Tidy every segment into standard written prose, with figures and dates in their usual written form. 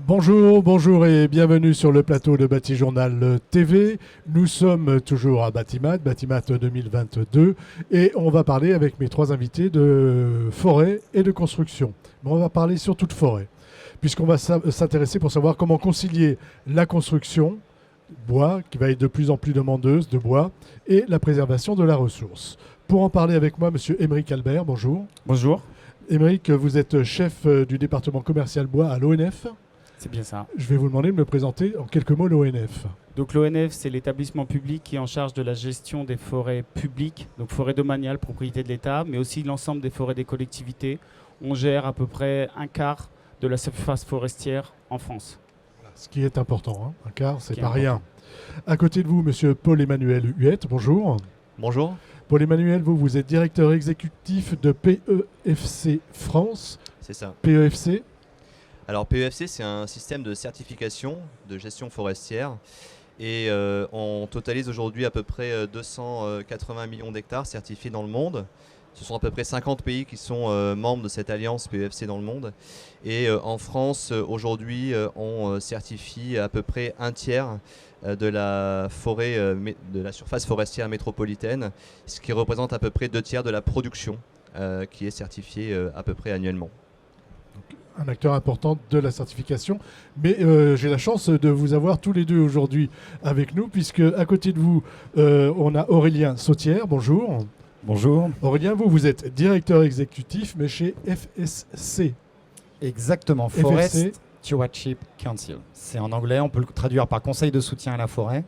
Bonjour, bonjour et bienvenue sur le plateau de Batijournal TV. Nous sommes toujours à Batimat 2022 et on va parler avec mes trois invités de forêt et de construction. Mais on va parler surtout de forêt, puisqu'on va s'intéresser pour savoir comment concilier la construction, bois, qui va être de plus en plus demandeuse de bois, et la préservation de la ressource. Pour en parler avec moi, monsieur Émeric Albert, bonjour. Bonjour. Émeric, vous êtes chef du département commercial bois à l'ONF. C'est bien ça. Je vais vous demander de me présenter en quelques mots l'ONF. Donc l'ONF, c'est l'établissement public qui est en charge de la gestion des forêts publiques, donc forêts domaniales, propriété de l'État, mais aussi l'ensemble des forêts des collectivités. On gère à peu près un quart de la surface forestière en France. Ce qui est important, hein. Un quart, c'est pas rien. À côté de vous, monsieur Paul-Emmanuel Huette, bonjour. Bonjour. Paul-Emmanuel, vous êtes directeur exécutif de PEFC France. C'est ça. PEFC. Alors PEFC, c'est un système de certification de gestion forestière et on totalise aujourd'hui à peu près 280 millions d'hectares certifiés dans le monde. Ce sont à peu près 50 pays qui sont membres de cette alliance PEFC dans le monde. Et en France, aujourd'hui, on certifie à peu près un tiers de la forêt, de la surface forestière métropolitaine, ce qui représente à peu près 2 tiers de la production qui est certifiée à peu près annuellement. Un acteur important de la certification. Mais j'ai la chance de vous avoir tous les deux aujourd'hui avec nous, puisque à côté de vous, on a Aurélien Sautière. Bonjour. Bonjour. Aurélien, vous êtes directeur exécutif, mais chez FSC. Exactement, FSC. Forest Stewardship Council. C'est en anglais, on peut le traduire par Conseil de soutien à la forêt.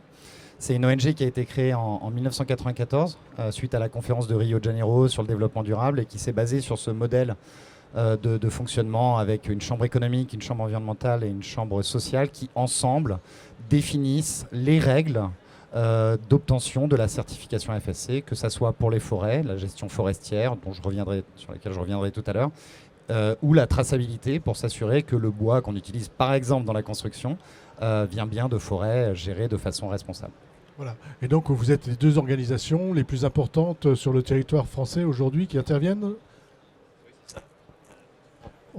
C'est une ONG qui a été créée en 1994, suite à la conférence de Rio de Janeiro sur le développement durable, et qui s'est basée sur ce modèle de fonctionnement avec une chambre économique, une chambre environnementale et une chambre sociale qui, ensemble, définissent les règles d'obtention de la certification FSC, que ce soit pour les forêts, la gestion forestière, sur laquelle je reviendrai tout à l'heure, ou la traçabilité pour s'assurer que le bois qu'on utilise par exemple dans la construction vient bien de forêts gérées de façon responsable. Voilà. Et donc vous êtes les deux organisations les plus importantes sur le territoire français aujourd'hui qui interviennent.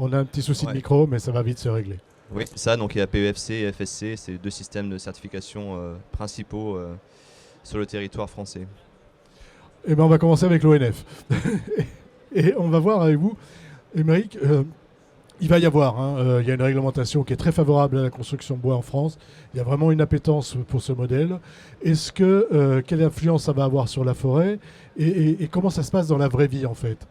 On a un petit souci de micro, mais ça va vite se régler. Oui, c'est ça. Donc il y a PEFC et FSC, c'est deux systèmes de certification principaux sur le territoire français. Eh bien, on va commencer avec l'ONF. Et on va voir avec vous, Émeric, il va y avoir, il y a une réglementation qui est très favorable à la construction bois en France. Il y a vraiment une appétence pour ce modèle. Quelle influence ça va avoir sur la forêt et comment ça se passe dans la vraie vie en fait?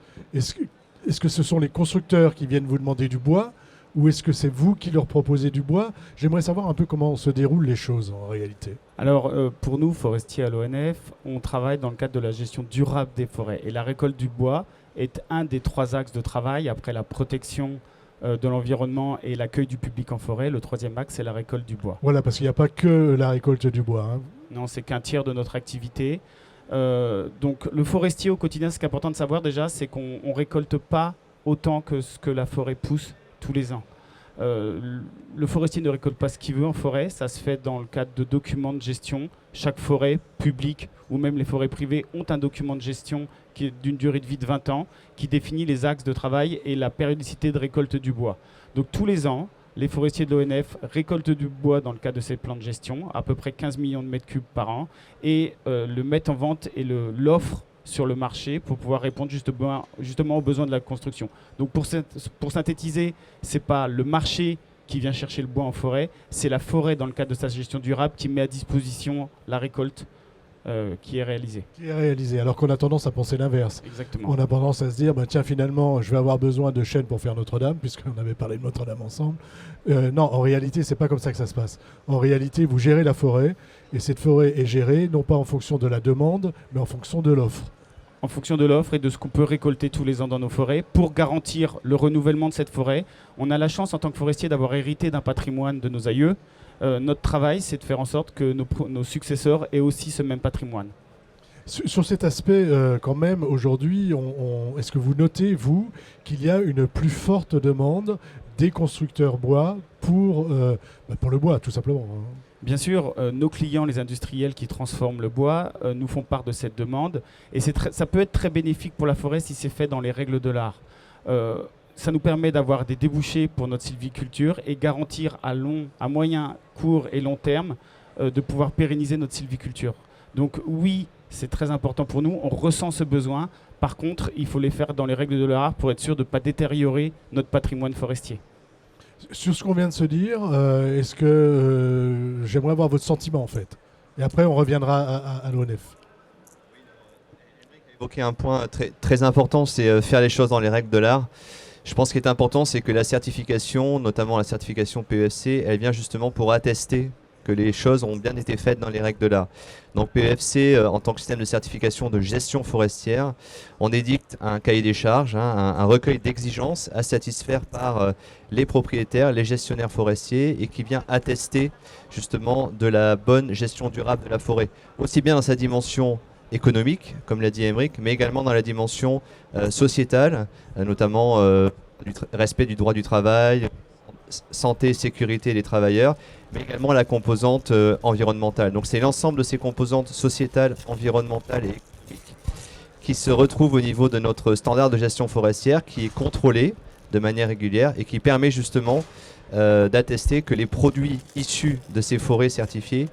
Est-ce que ce sont les constructeurs qui viennent vous demander du bois ou est-ce que c'est vous qui leur proposez du bois? J'aimerais savoir un peu comment se déroulent les choses en réalité. Alors pour nous, forestiers à l'ONF, on travaille dans le cadre de la gestion durable des forêts. Et la récolte du bois est un des 3 axes de travail après la protection de l'environnement et l'accueil du public en forêt. Le 3e axe, c'est la récolte du bois. Voilà, parce qu'il n'y a pas que la récolte du bois. Hein. Non, c'est qu'un tiers de notre activité. Donc le forestier au quotidien, ce qui est important de savoir déjà, c'est qu'on ne récolte pas autant que ce que la forêt pousse tous les ans. Le forestier ne récolte pas ce qu'il veut en forêt, ça se fait dans le cadre de documents de gestion. Chaque forêt publique ou même les forêts privées ont un document de gestion qui est d'une durée de vie de 20 ans, qui définit les axes de travail et la périodicité de récolte du bois. Donc tous les ans, les forestiers de l'ONF récoltent du bois dans le cadre de ces plans de gestion, à peu près 15 millions de mètres cubes par an, et le mettent en vente et l'offrent sur le marché pour pouvoir répondre justement aux besoins de la construction. Donc pour synthétiser, ce n'est pas le marché qui vient chercher le bois en forêt, c'est la forêt dans le cadre de sa gestion durable qui met à disposition la récolte qui est réalisée. Qui est réalisée, alors qu'on a tendance à penser l'inverse. Exactement. On a tendance à se dire, tiens, finalement, je vais avoir besoin de chênes pour faire Notre-Dame, puisqu'on avait parlé de Notre-Dame ensemble. Non, en réalité, c'est pas comme ça que ça se passe. En réalité, vous gérez la forêt, et cette forêt est gérée, non pas en fonction de la demande, mais en fonction de l'offre. En fonction de l'offre et de ce qu'on peut récolter tous les ans dans nos forêts, pour garantir le renouvellement de cette forêt. On a la chance, en tant que forestier, d'avoir hérité d'un patrimoine de nos aïeux. Notre travail, c'est de faire en sorte que nos successeurs aient aussi ce même patrimoine. Sur cet aspect, quand même, aujourd'hui, est-ce que vous notez, vous, qu'il y a une plus forte demande des constructeurs bois pour le bois, tout simplement, hein. Bien sûr, nos clients, les industriels qui transforment le bois, nous font part de cette demande. Et ça peut être très bénéfique pour la forêt si c'est fait dans les règles de l'art. ça nous permet d'avoir des débouchés pour notre sylviculture et garantir à moyen, court et long terme de pouvoir pérenniser notre sylviculture. Donc oui, c'est très important pour nous, on ressent ce besoin. Par contre, il faut les faire dans les règles de l'art pour être sûr de ne pas détériorer notre patrimoine forestier. Sur ce qu'on vient de se dire, est-ce que j'aimerais avoir votre sentiment en fait. Et après, on reviendra à l'ONF. Évoquer un point très important, c'est faire les choses dans les règles de l'art. Je pense qu'il est important, c'est que la certification, notamment la certification PEFC, elle vient justement pour attester que les choses ont bien été faites dans les règles de l'art. Donc PEFC, en tant que système de certification de gestion forestière, on édicte un cahier des charges, un recueil d'exigences à satisfaire par les propriétaires, les gestionnaires forestiers, et qui vient attester justement de la bonne gestion durable de la forêt, aussi bien dans sa dimension économique, comme l'a dit Aymeric, mais également dans la dimension sociétale, notamment respect du droit du travail, santé et sécurité des travailleurs, mais également la composante environnementale. Donc c'est l'ensemble de ces composantes sociétales, environnementales et économiques qui se retrouvent au niveau de notre standard de gestion forestière qui est contrôlé de manière régulière et qui permet justement d'attester que les produits issus de ces forêts certifiées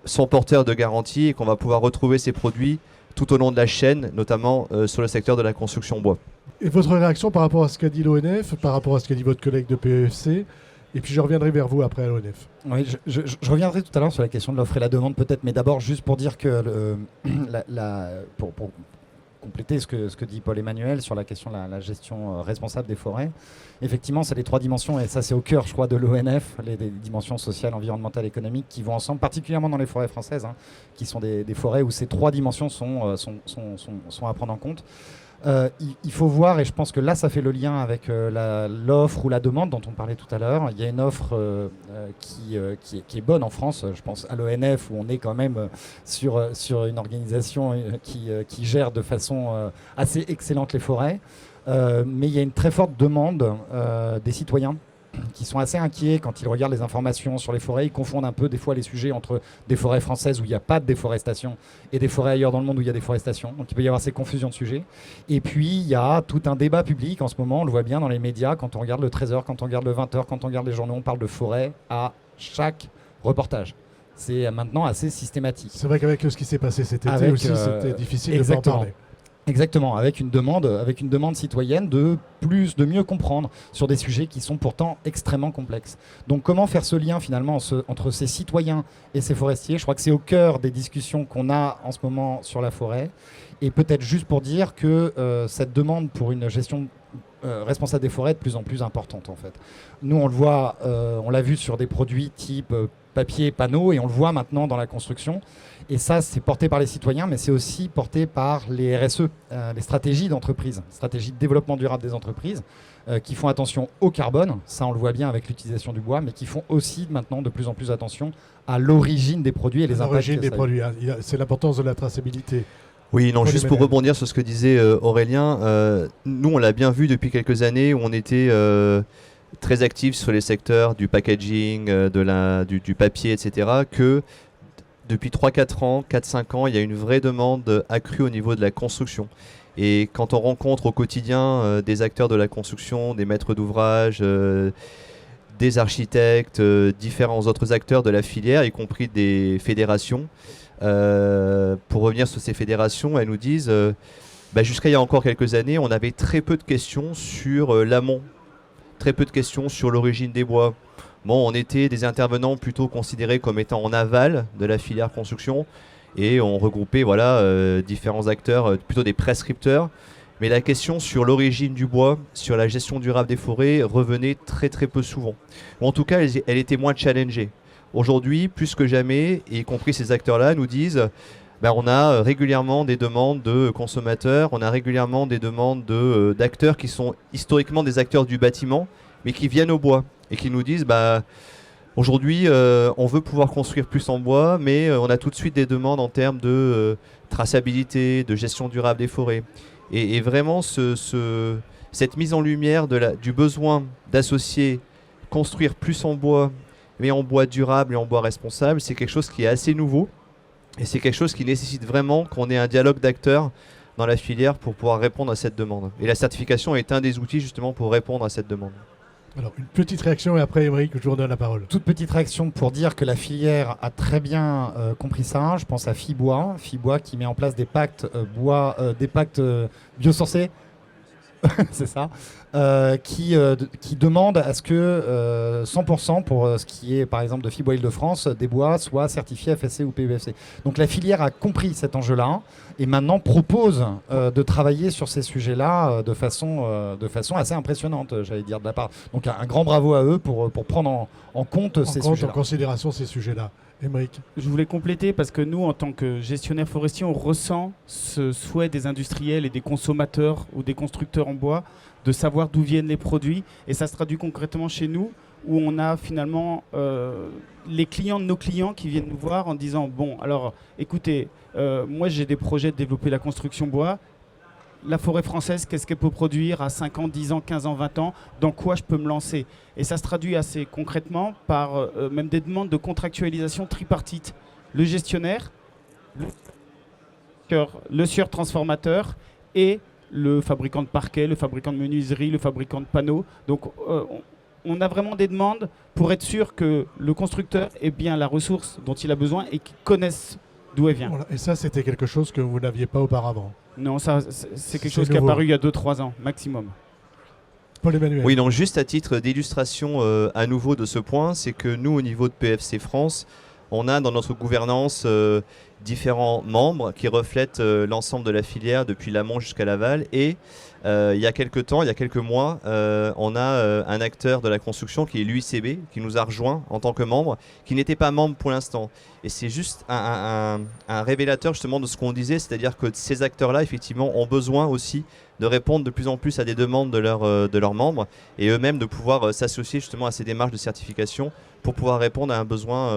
sont porteurs de garanties et qu'on va pouvoir retrouver ces produits tout au long de la chaîne, notamment sur le secteur de la construction bois. Et votre réaction par rapport à ce qu'a dit l'ONF, par rapport à ce qu'a dit votre collègue de PEFC, et puis je reviendrai vers vous après à l'ONF. Oui, je reviendrai tout à l'heure sur la question de l'offre et la demande peut-être, mais d'abord juste pour dire que pour compléter ce que dit Paul-Emmanuel sur la question de la gestion responsable des forêts. Effectivement, c'est les trois dimensions, et ça c'est au cœur, je crois, de l'ONF, les dimensions sociales, environnementales, économiques, qui vont ensemble, particulièrement dans les forêts françaises, qui sont des forêts où ces trois dimensions sont à prendre en compte. Il faut voir, et je pense que là ça fait le lien avec l'offre ou la demande dont on parlait tout à l'heure. Il y a une offre qui est bonne en France, je pense à l'ONF où on est quand même sur une organisation qui gère de façon assez excellente les forêts, mais il y a une très forte demande des citoyens qui sont assez inquiets quand ils regardent les informations sur les forêts. Ils confondent un peu des fois les sujets entre des forêts françaises où il n'y a pas de déforestation et des forêts ailleurs dans le monde où il y a déforestation. Donc il peut y avoir ces confusions de sujets. Et puis il y a tout un débat public en ce moment, on le voit bien dans les médias, quand on regarde le 13h, quand on regarde le 20h, quand on regarde les journaux, on parle de forêt à chaque reportage. C'est maintenant assez systématique. C'est vrai qu'avec ce qui s'est passé cet été aussi, c'était difficile de en parler. Exactement, avec une demande citoyenne de mieux comprendre sur des sujets qui sont pourtant extrêmement complexes. Donc comment faire ce lien finalement entre ces citoyens et ces forestiers? Je crois que c'est au cœur des discussions qu'on a en ce moment sur la forêt. Et peut-être juste pour dire que cette demande pour une gestion responsable des forêts est de plus en plus importante en fait. Nous on le voit, on l'a vu sur des produits type papier, panneaux, et on le voit maintenant dans la construction. Et ça, c'est porté par les citoyens, mais c'est aussi porté par les RSE, les stratégies d'entreprise, stratégies de développement durable des entreprises, qui font attention au carbone, ça on le voit bien avec l'utilisation du bois, mais qui font aussi maintenant de plus en plus attention à l'origine des produits et les impacts. L'origine des produits, c'est l'importance de la traçabilité. Oui, non, juste pour rebondir sur ce que disait Aurélien, nous on l'a bien vu depuis quelques années où on était très actifs sur les secteurs du packaging, du papier, etc., que depuis 3-4 ans, 4-5 ans, il y a une vraie demande accrue au niveau de la construction. Et quand on rencontre au quotidien des acteurs de la construction, des maîtres d'ouvrage, des architectes, différents autres acteurs de la filière, y compris des fédérations, pour revenir sur ces fédérations, elles nous disent jusqu'à il y a encore quelques années, on avait très peu de questions sur l'amont, très peu de questions sur l'origine des bois. Bon, on était des intervenants plutôt considérés comme étant en aval de la filière construction et on regroupait différents acteurs, plutôt des prescripteurs. Mais la question sur l'origine du bois, sur la gestion durable des forêts revenait très très peu souvent. Ou en tout cas, elle était moins challengée. Aujourd'hui, plus que jamais, y compris ces acteurs-là nous disent on a régulièrement des demandes de consommateurs, on a régulièrement des demandes d'acteurs qui sont historiquement des acteurs du bâtiment, mais qui viennent au bois et qui nous disent aujourd'hui on veut pouvoir construire plus en bois, mais on a tout de suite des demandes en termes de traçabilité, de gestion durable des forêts. Et vraiment cette mise en lumière du besoin d'associer construire plus en bois, mais en bois durable et en bois responsable, c'est quelque chose qui est assez nouveau et c'est quelque chose qui nécessite vraiment qu'on ait un dialogue d'acteurs dans la filière pour pouvoir répondre à cette demande. Et la certification est un des outils justement pour répondre à cette demande. Alors, une petite réaction et après, Émeric, je vous redonne la parole. Toute petite réaction pour dire que la filière a très bien compris ça. Je pense à Fibois qui met en place des pactes biosourcés. C'est ça, qui demande à ce que 100% pour ce qui est par exemple de Fibois Île-de-France, des bois soient certifiés FSC ou PEFC. Donc la filière a compris cet enjeu-là et maintenant propose de travailler sur ces sujets-là de façon assez impressionnante, j'allais dire de la part. Donc un grand bravo à eux pour prendre en compte ces sujets-là. En considération ces sujets-là. Émeric. Je voulais compléter parce que nous, en tant que gestionnaire forestier, on ressent ce souhait des industriels et des consommateurs ou des constructeurs en bois de savoir d'où viennent les produits. Et ça se traduit concrètement chez nous, où on a finalement les clients de nos clients qui viennent nous voir en disant « Bon, alors écoutez, moi j'ai des projets de développer la construction bois. La forêt française, qu'est-ce qu'elle peut produire à 5 ans, 10 ans, 15 ans, 20 ans? Dans quoi je peux me lancer ?» Et ça se traduit assez concrètement par même des demandes de contractualisation tripartite. Le gestionnaire, le sieur transformateur et le fabricant de parquet, le fabricant de menuiserie, le fabricant de panneaux. Donc on a vraiment des demandes pour être sûr que le constructeur ait bien la ressource dont il a besoin et qu'il connaisse d'où elle vient. Voilà. Et ça, c'était quelque chose que vous n'aviez pas auparavant. Non, ça, c'est quelque chose qui est apparu il y a 2-3 ans, maximum. Paul-Emmanuel. Oui, donc juste à titre d'illustration à nouveau de ce point, c'est que nous, au niveau de PFC France, on a dans notre gouvernance différents membres qui reflètent l'ensemble de la filière depuis l'amont jusqu'à l'aval. Et il y a quelques mois, on a un acteur de la construction qui est l'UICB, qui nous a rejoint en tant que membre, qui n'était pas membre pour l'instant. Et c'est juste un révélateur justement de ce qu'on disait, c'est-à-dire que ces acteurs-là, effectivement, ont besoin aussi de répondre de plus en plus à des demandes de leurs membres et eux-mêmes de pouvoir s'associer justement à ces démarches de certification pour pouvoir répondre à un besoin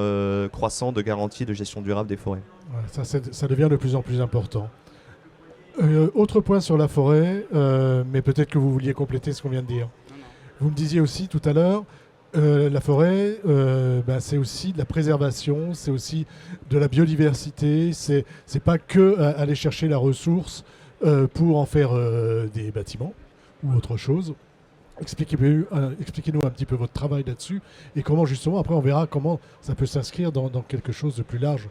croissant de garantie de gestion durable des forêts. Ouais, ça devient de plus en plus important. Autre point sur la forêt, mais peut-être que vous vouliez compléter ce qu'on vient de dire. Vous me disiez aussi tout à l'heure, la forêt, c'est aussi de la préservation, c'est aussi de la biodiversité, c'est pas que aller chercher la ressource pour en faire des bâtiments ou autre chose. Expliquez-nous un petit peu votre travail là-dessus et comment justement, après on verra comment ça peut s'inscrire dans quelque chose de plus large.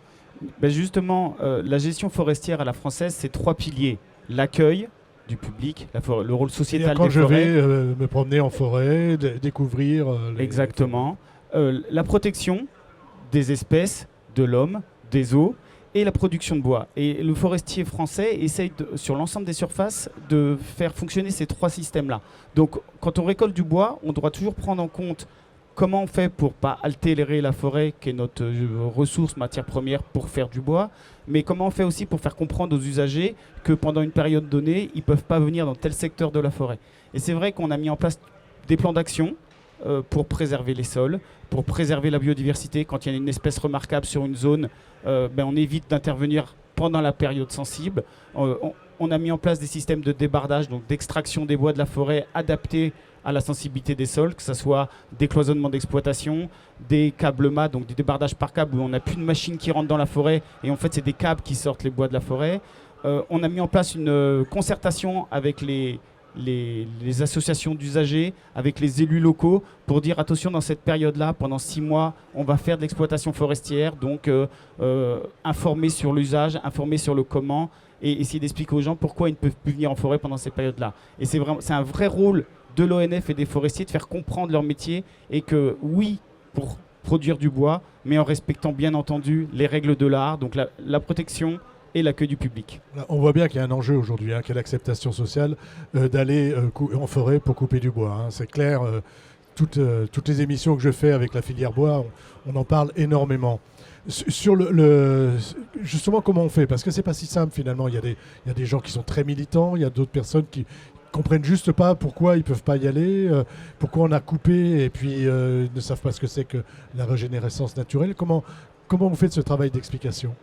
Ben justement, la gestion forestière à la française, c'est 3 piliers. L'accueil du public, le rôle sociétal des forêts. Quand je vais me promener en forêt, découvrir... Exactement. La protection des espèces, de l'homme, des eaux et la production de bois. Et le forestier français essaye, sur l'ensemble des surfaces, de faire fonctionner ces 3 systèmes-là. Donc, quand on récolte du bois, on doit toujours prendre en compte comment on fait pour ne pas altérer la forêt, qui est notre ressource, matière première pour faire du bois, mais comment on fait aussi pour faire comprendre aux usagers que pendant une période donnée, ils ne peuvent pas venir dans tel secteur de la forêt. Et c'est vrai qu'on a mis en place des plans d'action pour préserver les sols, pour préserver la biodiversité. Quand il y a une espèce remarquable sur une zone, on évite d'intervenir pendant la période sensible. On a mis en place des systèmes de débardage, donc d'extraction des bois de la forêt adaptés à la sensibilité des sols, que ce soit des cloisonnements d'exploitation, des câbles mâts, donc des débardages par câble où on n'a plus de machine qui rentre dans la forêt et en fait c'est des câbles qui sortent les bois de la forêt. On a mis en place une concertation avec les associations d'usagers, avec les élus locaux pour dire attention, dans cette période-là, pendant 6 mois, on va faire de l'exploitation forestière, donc informer sur l'usage, informer sur le comment et essayer d'expliquer aux gens pourquoi ils ne peuvent plus venir en forêt pendant cette période-là. Et c'est un vrai rôle de l'ONF et des forestiers de faire comprendre leur métier et que oui, pour produire du bois, mais en respectant bien entendu les règles de l'art, donc la protection et l'accueil du public. On voit bien qu'il y a un enjeu aujourd'hui, qu'il y a l'acceptation sociale d'aller en forêt pour couper du bois. C'est clair, toutes les émissions que je fais avec la filière bois, on en parle énormément. Sur justement, comment on fait? Parce que c'est pas si simple finalement. Il y a des gens qui sont très militants, il y a d'autres personnes qui comprennent juste pas pourquoi ils peuvent pas y aller, pourquoi on a coupé et puis ne savent pas ce que c'est que la régénérescence naturelle. Comment vous faites ce travail d'explication?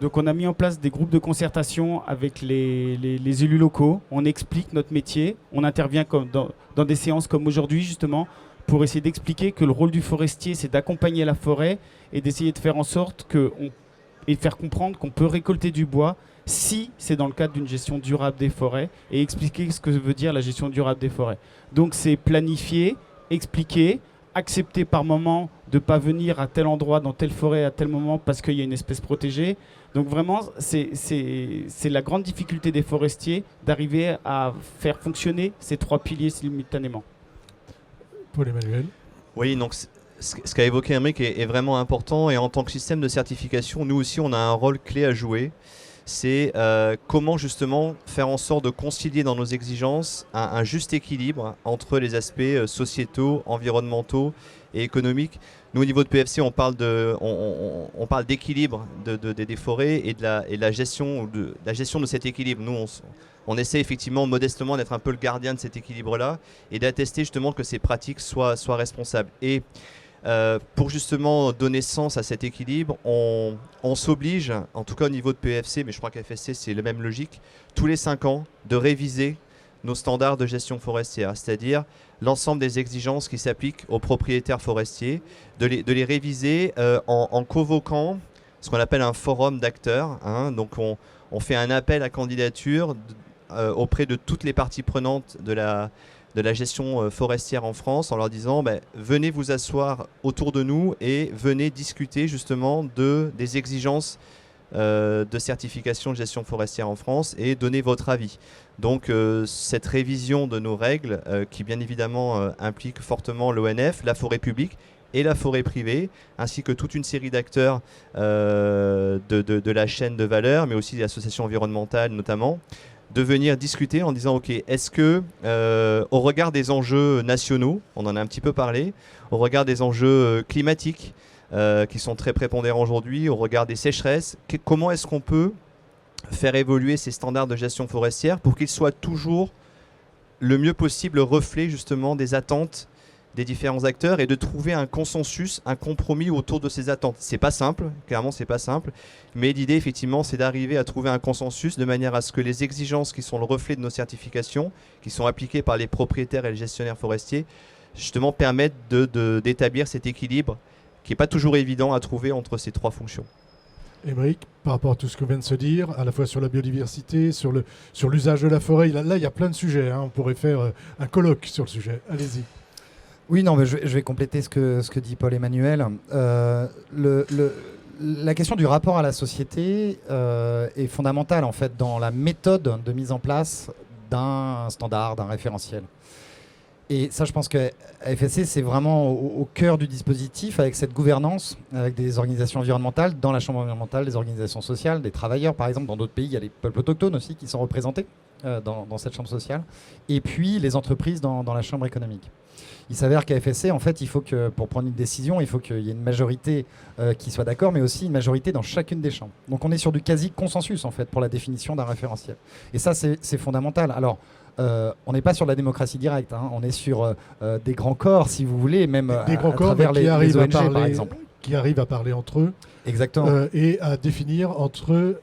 Donc on a mis en place des groupes de concertation avec les élus locaux, on explique notre métier, on intervient dans des séances comme aujourd'hui justement pour essayer d'expliquer que le rôle du forestier c'est d'accompagner la forêt et d'essayer de faire en sorte et de faire comprendre qu'on peut récolter du bois si c'est dans le cadre d'une gestion durable des forêts, et expliquer ce que veut dire la gestion durable des forêts. Donc c'est planifier, expliquer, accepter par moment de ne pas venir à tel endroit, dans telle forêt, à tel moment, parce qu'il y a une espèce protégée. Donc vraiment, c'est la grande difficulté des forestiers d'arriver à faire fonctionner ces 3 piliers simultanément. Paul-Emmanuel. Oui, donc ce qu'a évoqué Aymeric est vraiment important, et en tant que système de certification, nous aussi on a un rôle clé à jouer. C'est comment justement faire en sorte de concilier dans nos exigences un juste équilibre entre les aspects sociétaux, environnementaux et économiques. Nous, au niveau de PFC, on parle d'équilibre des forêts et de la gestion de cet équilibre. Nous, on essaie effectivement modestement d'être un peu le gardien de cet équilibre-là et d'attester justement que ces pratiques soient responsables. Et pour justement donner sens à cet équilibre, on s'oblige, en tout cas au niveau de PEFC, mais je crois qu'à FSC c'est la même logique, tous les 5 ans de réviser nos standards de gestion forestière, c'est-à-dire l'ensemble des exigences qui s'appliquent aux propriétaires forestiers, de les réviser en convoquant ce qu'on appelle un forum d'acteurs. Donc on fait un appel à candidature auprès de toutes les parties prenantes de la gestion forestière en France, en leur disant venez vous asseoir autour de nous et venez discuter justement des exigences de certification de gestion forestière en France et donner votre avis. Donc cette révision de nos règles qui bien évidemment implique fortement l'ONF, la forêt publique et la forêt privée, ainsi que toute une série d'acteurs de la chaîne de valeur, mais aussi des associations environnementales notamment, de venir discuter en disant ok, est-ce que au regard des enjeux nationaux, on en a un petit peu parlé, au regard des enjeux climatiques qui sont très prépondérants aujourd'hui, au regard des sécheresses, comment est-ce qu'on peut faire évoluer ces standards de gestion forestière pour qu'ils soient toujours le mieux possible reflet justement des attentes des différents acteurs et de trouver un consensus, un compromis autour de ces attentes. C'est pas simple, clairement c'est pas simple, mais l'idée effectivement c'est d'arriver à trouver un consensus de manière à ce que les exigences qui sont le reflet de nos certifications, qui sont appliquées par les propriétaires et les gestionnaires forestiers, justement permettent d'établir cet équilibre qui n'est pas toujours évident à trouver entre ces 3 fonctions. Aymeric, par rapport à tout ce que vient de se dire, à la fois sur la biodiversité, sur l'usage de la forêt, là il y a plein de sujets, on pourrait faire un colloque sur le sujet. Allez-y. Oui, non, mais je vais compléter ce que dit Paul-Emmanuel. La question du rapport à la société est fondamentale en fait dans la méthode de mise en place d'un standard, d'un référentiel. Et ça, je pense qu'à FSC, c'est vraiment au cœur du dispositif, avec cette gouvernance, avec des organisations environnementales, dans la chambre environnementale, des organisations sociales, des travailleurs, par exemple. Dans d'autres pays, il y a les peuples autochtones aussi qui sont représentés dans cette chambre sociale. Et puis, les entreprises dans la chambre économique. Il s'avère qu'à FSC, en fait, il faut que, pour prendre une décision, il faut qu'il y ait une majorité qui soit d'accord, mais aussi une majorité dans chacune des chambres. Donc on est sur du quasi-consensus, en fait, pour la définition d'un référentiel. Et ça, c'est fondamental. Alors, on n'est pas sur la démocratie directe, on est sur des grands corps, si vous voulez, même des grands corps travers les ONG, par exemple. Qui arrivent à parler entre eux. Exactement. Et à définir entre eux.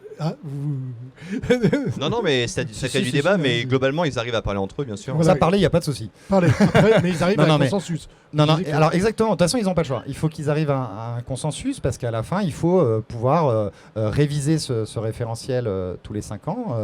Non, mais ça crée du débat, mais globalement, ils arrivent à parler entre eux, bien sûr. Voilà. Ça, parler, il n'y a pas de souci. Parler, mais ils arrivent à un consensus. Non, alors exactement, de toute façon, ils n'ont pas le choix. Il faut qu'ils arrivent à un consensus, parce qu'à la fin, il faut pouvoir réviser ce référentiel tous les 5 ans.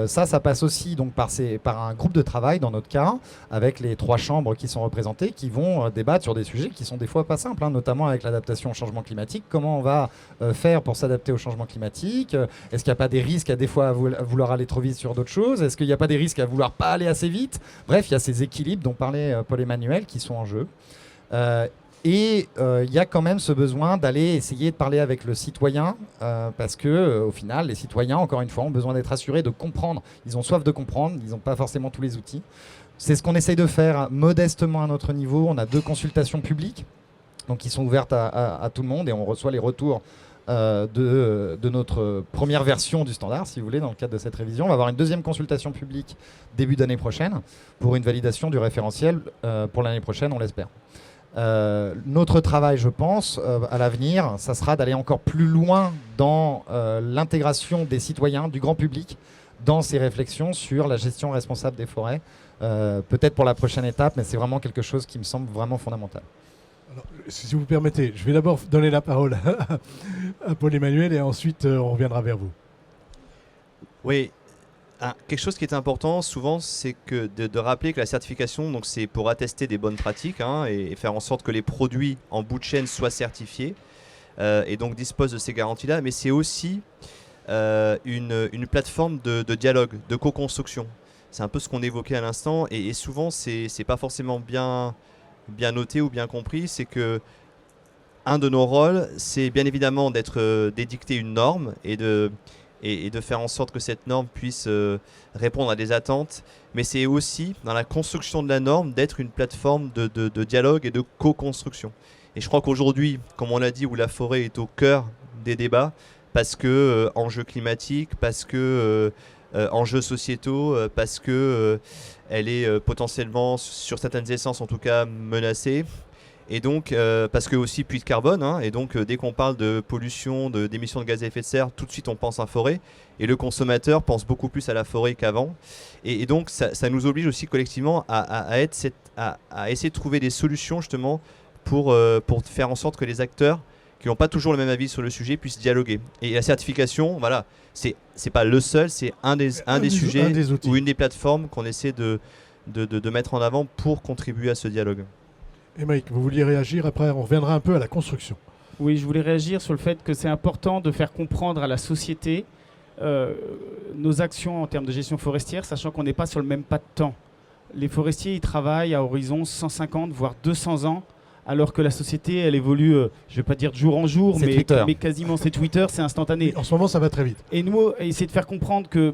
Ça passe aussi donc, par un groupe de travail, dans notre cas, avec les 3 chambres qui sont représentées, qui vont débattre sur des sujets qui sont des fois pas simples, notamment avec l'adaptation au changement climatique. Comment on va faire pour s'adapter au changement climatique? Est-ce qu'il n'y a pas des risques à des fois à vouloir aller trop vite sur d'autres choses? Est-ce qu'il n'y a pas des risques à vouloir pas aller assez vite? Bref, il y a ces équilibres dont parlait Paul-Emmanuel qui sont en jeu. Il y a quand même ce besoin d'aller essayer de parler avec le citoyen parce que au final, les citoyens, encore une fois, ont besoin d'être assurés de comprendre. Ils ont soif de comprendre, ils n'ont pas forcément tous les outils. C'est ce qu'on essaye de faire modestement à notre niveau. On a 2 consultations publiques donc, qui sont ouvertes à tout le monde et on reçoit les retours de notre première version du standard, si vous voulez, dans le cadre de cette révision. On va avoir une 2e consultation publique début d'année prochaine pour une validation du référentiel pour l'année prochaine, on l'espère. Notre travail, je pense, à l'avenir, ça sera d'aller encore plus loin dans l'intégration des citoyens, du grand public, dans ces réflexions sur la gestion responsable des forêts. Peut-être pour la prochaine étape, mais c'est vraiment quelque chose qui me semble vraiment fondamental. Alors, si vous permettez, je vais d'abord donner la parole à Paul-Emmanuel et ensuite on reviendra vers vous. Oui, quelque chose qui est important souvent, c'est que de rappeler que la certification, donc c'est pour attester des bonnes pratiques hein, et faire en sorte que les produits en bout de chaîne soient certifiés et donc disposent de ces garanties-là, mais c'est aussi une plateforme de dialogue, de co-construction. C'est un peu ce qu'on évoquait à l'instant et souvent c'est pas forcément bien noté ou bien compris, c'est que un de nos rôles, c'est bien évidemment d'édicter une norme et de faire en sorte que cette norme puisse répondre à des attentes, mais c'est aussi dans la construction de la norme d'être une plateforme de dialogue et de co-construction. Et je crois qu'aujourd'hui, comme on l'a dit, où la forêt est au cœur des débats, parce que enjeux climatiques, parce que enjeux sociétaux, parce que elle est potentiellement, sur certaines essences en tout cas, menacée. Et donc, parce que aussi puits de carbone, hein, et donc dès qu'on parle de pollution, d'émissions de gaz à effet de serre, tout de suite on pense à forêt, et le consommateur pense beaucoup plus à la forêt qu'avant. Et donc ça nous oblige aussi collectivement à essayer de trouver des solutions justement pour faire en sorte que les acteurs qui n'ont pas toujours le même avis sur le sujet puissent dialoguer. Et la certification, voilà, c'est pas le seul, c'est un des sujets ou une des plateformes qu'on essaie de mettre en avant pour contribuer à ce dialogue. Émeric, vous vouliez réagir, après on reviendra un peu à la construction. Oui, je voulais réagir sur le fait que c'est important de faire comprendre à la société nos actions en termes de gestion forestière, sachant qu'on n'est pas sur le même pas de temps. Les forestiers, ils travaillent à horizon 150, voire 200 ans, alors que la société, elle évolue, je ne vais pas dire de jour en jour, mais quasiment c'est Twitter, c'est instantané. En ce moment, ça va très vite. Et nous, essayer de faire comprendre que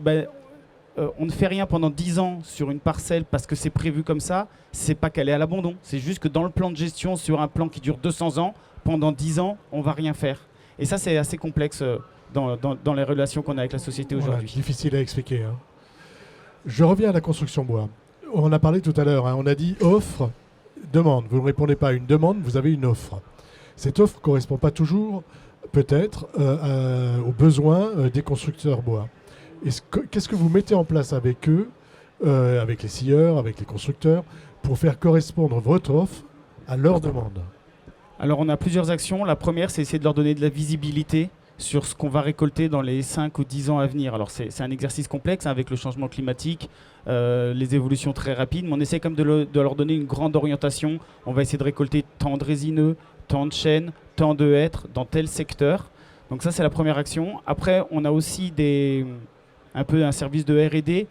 on ne fait rien pendant 10 ans sur une parcelle parce que c'est prévu comme ça, c'est pas qu'elle est à l'abandon. C'est juste que dans le plan de gestion, sur un plan qui dure 200 ans, pendant 10 ans, on va rien faire. Et ça, c'est assez complexe dans les relations qu'on a avec la société aujourd'hui. Difficile à expliquer. Hein. Je reviens à la construction bois. On a parlé tout à l'heure, hein, on a dit offre, demande. Vous ne répondez pas à une demande, vous avez une offre. Cette offre ne correspond pas toujours, peut-être, aux besoins des constructeurs bois. Qu'est-ce que vous mettez en place avec eux, avec les scieurs, avec les constructeurs, pour faire correspondre votre offre à leurs demandes? Alors on a plusieurs actions. La première, c'est essayer de leur donner de la visibilité sur ce qu'on va récolter dans les 5 ou 10 ans à venir. Alors c'est un exercice complexe hein, avec le changement climatique, les évolutions très rapides, mais on essaie comme de leur donner une grande orientation. On va essayer de récolter tant de résineux, tant de chênes, tant de hêtres dans tel secteur. Donc ça, c'est la première action. Après, on a aussi un peu un service de R&D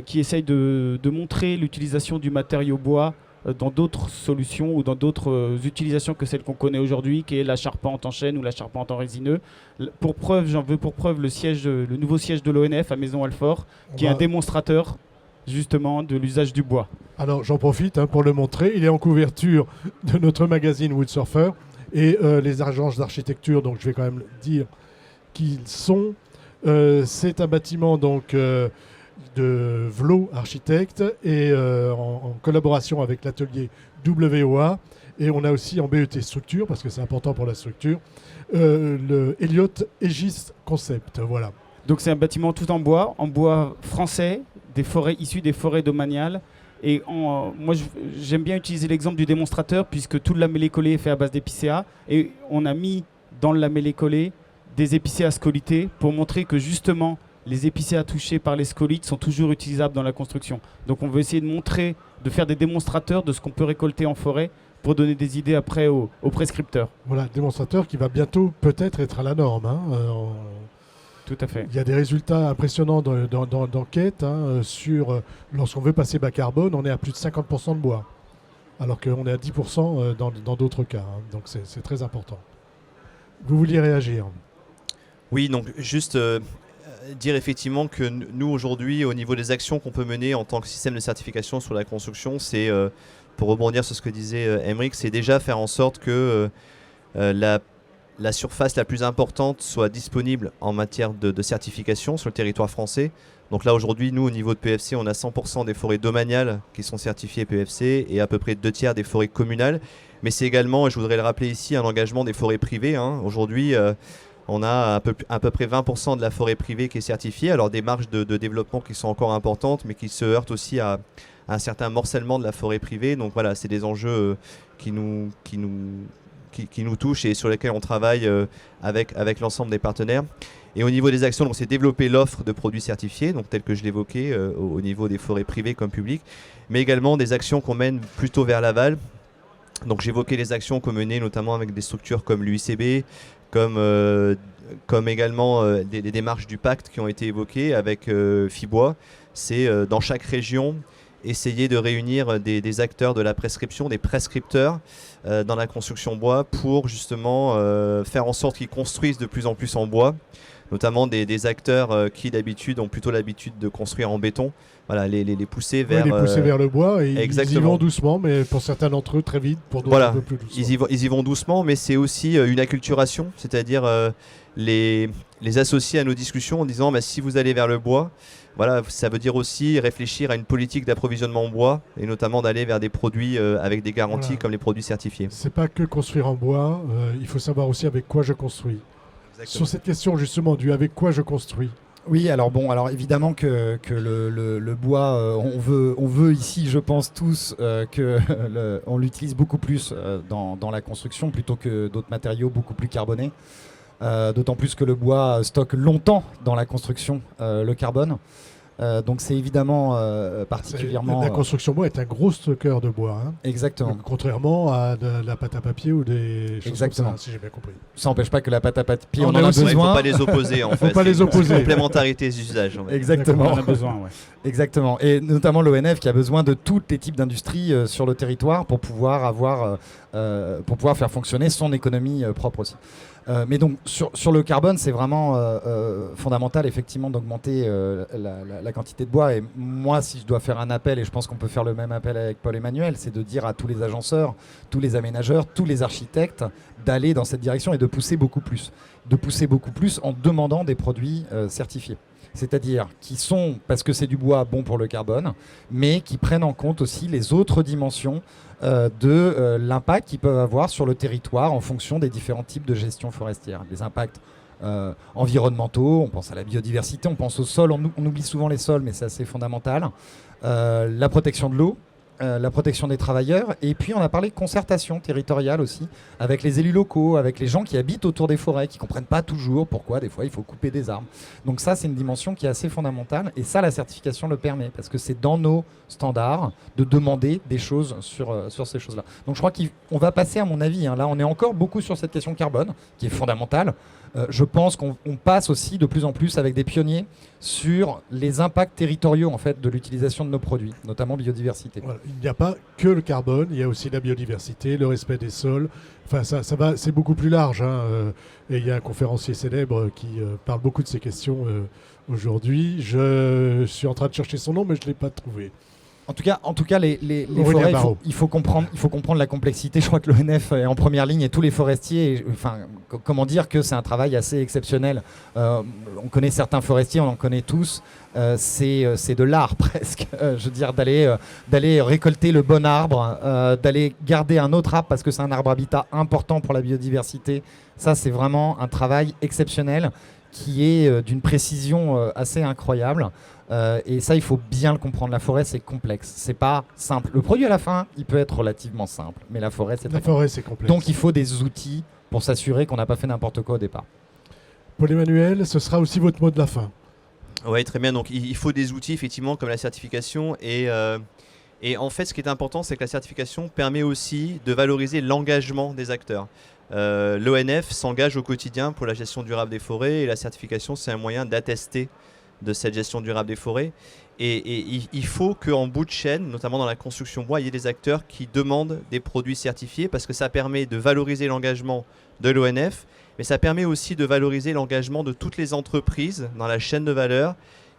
qui essaye de montrer l'utilisation du matériau bois dans d'autres solutions ou dans d'autres utilisations que celles qu'on connaît aujourd'hui, qui est la charpente en chêne ou la charpente en résineux. J'en veux pour preuve le nouveau siège de l'ONF à Maisons-Alfort, qui est un démonstrateur justement de l'usage du bois. Alors j'en profite pour le montrer. Il est en couverture de notre magazine Woodsurfer et les agences d'architecture, donc je vais quand même dire qu'ils sont. C'est un bâtiment donc de Vlo Architecte et en collaboration avec l'atelier WOA, et on a aussi en BET structure, parce que c'est important pour la structure, le Elliott Aegis Concept. Voilà. Donc c'est un bâtiment tout en bois français, des forêts issues des forêts domaniales. Et moi j'aime bien utiliser l'exemple du démonstrateur, puisque tout le lamellé-collé est fait à base d'épicéa, et on a mis dans le lamellé-collé des épicéas scolités pour montrer que justement les épicéas touchés par les scolites sont toujours utilisables dans la construction. Donc on veut essayer de faire des démonstrateurs de ce qu'on peut récolter en forêt pour donner des idées après aux prescripteurs. Voilà, démonstrateur qui va bientôt peut-être être à la norme. Tout à fait. Il y a des résultats impressionnants d'enquête sur lorsqu'on veut passer bas carbone, on est à plus de 50% de bois, alors qu'on est à 10% dans d'autres cas. Donc c'est très important. Vous vouliez réagir? Oui, donc juste dire effectivement que nous aujourd'hui, au niveau des actions qu'on peut mener en tant que système de certification sur la construction, c'est, pour rebondir sur ce que disait Émeric, c'est déjà faire en sorte que la surface la plus importante soit disponible en matière de certification sur le territoire français. Donc là aujourd'hui, nous au niveau de PEFC, on a 100% des forêts domaniales qui sont certifiées PEFC et à peu près 2/3 des forêts communales. Mais c'est également, et je voudrais le rappeler ici, un engagement des forêts privées. Aujourd'hui, on a à peu près 20% de la forêt privée qui est certifiée. Alors des marges de développement qui sont encore importantes, mais qui se heurtent aussi à un certain morcellement de la forêt privée. Donc voilà, c'est des enjeux qui nous qui nous touchent et sur lesquels on travaille avec l'ensemble des partenaires. Et au niveau des actions, donc c'est développer l'offre de produits certifiés, donc tel que je l'évoquais, au niveau des forêts privées comme publiques, mais également des actions qu'on mène plutôt vers l'aval. Donc j'évoquais les actions qu'on menait notamment avec des structures comme l'UICB, comme également des démarches du pacte qui ont été évoquées avec Fibois. C'est dans chaque région essayer de réunir des acteurs de la prescription, des prescripteurs dans la construction bois pour justement faire en sorte qu'ils construisent de plus en plus en bois, notamment des acteurs qui d'habitude ont plutôt l'habitude de construire en béton. Voilà, les pousser vers, vers le bois, et ils y vont doucement, mais pour certains d'entre eux très vite, pour d'autres un peu plus doucement. Ils y vont doucement, mais c'est aussi une acculturation, c'est-à-dire les associer à nos discussions en disant si vous allez vers le bois, voilà, ça veut dire aussi réfléchir à une politique d'approvisionnement en bois et notamment d'aller vers des produits avec des garanties comme les produits certifiés. C'est pas que construire en bois, il faut savoir aussi avec quoi je construis. Exactement. Sur cette question justement du avec quoi je construis. Oui, alors évidemment que le bois, on veut ici, je pense tous, on l'utilise beaucoup plus dans la construction plutôt que d'autres matériaux beaucoup plus carbonés. D'autant plus que le bois stocke longtemps dans la construction le carbone. Donc c'est évidemment particulièrement... La construction bois est un gros stockeur de bois. Hein. Exactement. Donc, contrairement à de la pâte à papier ou des choses comme ça, si j'ai bien compris. Ça n'empêche pas que la pâte à papier, on en a besoin. Il ne faut pas les opposer en fait. Il ne faut pas les opposer. Complémentarité des usages. Exactement. On en a besoin, ouais. Exactement. Et notamment l'ONF qui a besoin de tous les types d'industries sur le territoire pour pouvoir faire fonctionner son économie propre aussi. Mais donc sur le carbone, c'est vraiment fondamental effectivement d'augmenter la quantité de bois. Et moi, si je dois faire un appel, et je pense qu'on peut faire le même appel avec Paul-Emmanuel, c'est de dire à tous les agenceurs, tous les aménageurs, tous les architectes d'aller dans cette direction et de pousser beaucoup plus. De pousser beaucoup plus en demandant des produits certifiés. C'est-à-dire qui sont, parce que c'est du bois bon pour le carbone, mais qui prennent en compte aussi les autres dimensions de l'impact qu'ils peuvent avoir sur le territoire en fonction des différents types de gestion forestière. Les impacts environnementaux, on pense à la biodiversité, on pense au sol, on oublie souvent les sols, mais c'est assez fondamental. La protection de l'eau, la protection des travailleurs, et puis on a parlé de concertation territoriale aussi, avec les élus locaux, avec les gens qui habitent autour des forêts, qui ne comprennent pas toujours pourquoi des fois il faut couper des arbres. Donc ça, c'est une dimension qui est assez fondamentale, et ça, la certification le permet, parce que c'est dans nos standards de demander des choses sur ces choses-là. Donc je crois qu'on va passer, à mon avis, là on est encore beaucoup sur cette question carbone, qui est fondamentale. Je pense qu'on passe aussi de plus en plus avec des pionniers sur les impacts territoriaux en fait, de l'utilisation de nos produits, notamment biodiversité. Voilà, il n'y a pas que le carbone, il y a aussi la biodiversité, le respect des sols. Enfin, ça va, c'est beaucoup plus large. Et il y a un conférencier célèbre qui parle beaucoup de ces questions aujourd'hui. Je suis en train de chercher son nom, mais je ne l'ai pas trouvé. En tout cas, les forêts, il faut comprendre la complexité. Je crois que l'ONF est en première ligne et tous les forestiers. Comment dire que c'est un travail assez exceptionnel. On connaît certains forestiers, on en connaît tous. C'est de l'art presque. Je veux dire d'aller récolter le bon arbre, d'aller garder un autre arbre parce que c'est un arbre habitat important pour la biodiversité. Ça, c'est vraiment un travail exceptionnel qui est d'une précision assez incroyable. Et ça, il faut bien le comprendre. La forêt, c'est complexe. C'est pas simple. Le produit à la fin, il peut être relativement simple, mais la forêt, c'est complexe. Donc, il faut des outils pour s'assurer qu'on n'a pas fait n'importe quoi au départ. Paul-Emmanuel, ce sera aussi votre mot de la fin. Oui, très bien. Donc, il faut des outils, effectivement, comme la certification. Et en fait, ce qui est important, c'est que la certification permet aussi de valoriser l'engagement des acteurs. L'ONF s'engage au quotidien pour la gestion durable des forêts et la certification, c'est un moyen d'attester de cette gestion durable des forêts. Et il faut qu'en bout de chaîne, notamment dans la construction bois, il y ait des acteurs qui demandent des produits certifiés parce que ça permet de valoriser l'engagement de l'ONF, mais ça permet aussi de valoriser l'engagement de toutes les entreprises dans la chaîne de valeur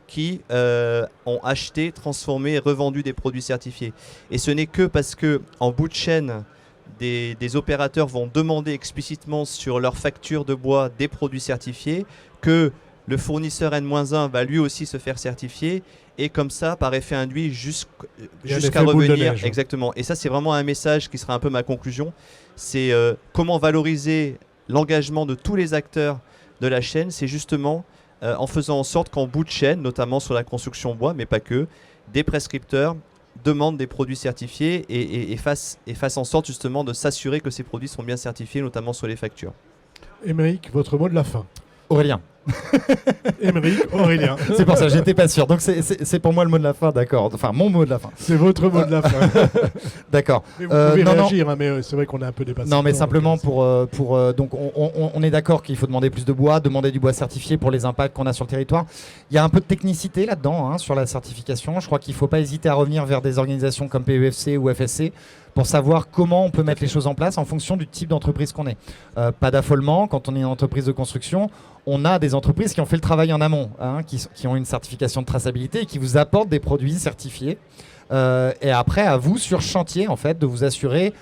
qui ont acheté, transformé et revendu des produits certifiés. Et ce n'est que parce qu'en bout de chaîne, des opérateurs vont demander explicitement sur leur facture de bois des produits certifiés que le fournisseur N-1 va lui aussi se faire certifier et comme ça, par effet induit, jusqu'à revenir. Exactement. Et ça, c'est vraiment un message qui sera un peu ma conclusion. C'est comment valoriser l'engagement de tous les acteurs de la chaîne. C'est justement en faisant en sorte qu'en bout de chaîne, notamment sur la construction bois, mais pas que, des prescripteurs, demandent des produits certifiés et fassent en sorte justement de s'assurer que ces produits sont bien certifiés, notamment sur les factures. Émeric, votre mot de la fin. Aurélien. Émeric, Aurélien. C'est pour ça, j'étais pas sûr. Donc c'est pour moi le mot de la fin, d'accord. Enfin, mon mot de la fin. C'est votre mot de la fin. D'accord. Mais vous pouvez réagir, hein, mais c'est vrai qu'on est un peu dépassé. Non, mais simplement donc on est d'accord qu'il faut demander plus de bois, demander du bois certifié pour les impacts qu'on a sur le territoire. Il y a un peu de technicité là-dedans, hein, sur la certification. Je crois qu'il ne faut pas hésiter à revenir vers des organisations comme PEFC ou FSC pour savoir comment on peut mettre les choses en place en fonction du type d'entreprise qu'on est. Pas d'affolement, quand on est une entreprise de construction, on a des entreprises qui ont fait le travail en amont, hein, qui ont une certification de traçabilité et qui vous apportent des produits certifiés. Et après, à vous, sur chantier, en fait, de vous assurer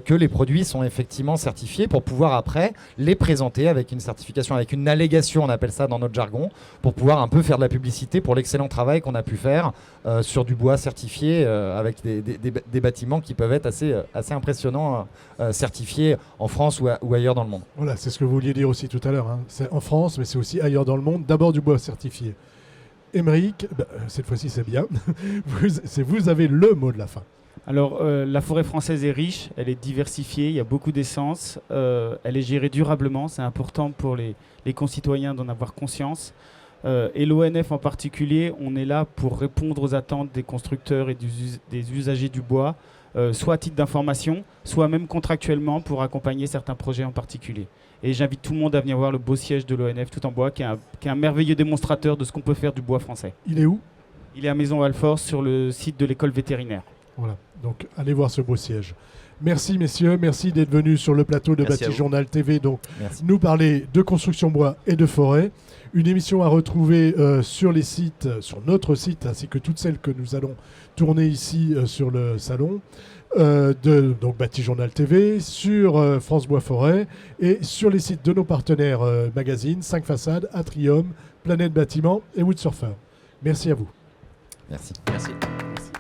que les produits sont effectivement certifiés pour pouvoir après les présenter avec une certification, avec une allégation, on appelle ça dans notre jargon, pour pouvoir un peu faire de la publicité pour l'excellent travail qu'on a pu faire sur du bois certifié avec des bâtiments qui peuvent être assez impressionnants, certifiés en France ou ailleurs dans le monde. Voilà, c'est ce que vous vouliez dire aussi tout à l'heure. Hein. C'est en France, mais c'est aussi ailleurs dans le monde. D'abord du bois certifié. Émeric, cette fois-ci c'est bien. Vous avez le mot de la fin. Alors, la forêt française est riche, elle est diversifiée, il y a beaucoup d'essences, elle est gérée durablement, c'est important pour les concitoyens d'en avoir conscience. Et l'ONF en particulier, on est là pour répondre aux attentes des constructeurs et des usagers du bois, soit à titre d'information, soit même contractuellement pour accompagner certains projets en particulier. Et j'invite tout le monde à venir voir le beau siège de l'ONF tout en bois, qui est un merveilleux démonstrateur de ce qu'on peut faire du bois français. Il est où ? Il est à Maison-Alfort, sur le site de l'école vétérinaire. Voilà, donc allez voir ce beau siège. Merci messieurs, merci d'être venus sur le plateau de Bâti Journal TV, donc nous parler de construction bois et de forêt. Une émission à retrouver sur les sites, sur notre site, ainsi que toutes celles que nous allons tourner ici sur le salon. Donc Bâti Journal TV, sur France Bois Forêt et sur les sites de nos partenaires magazines, 5 Façades, Atrium, Planète Bâtiment et Woodsurfer. Merci à vous. Merci. Merci. Merci.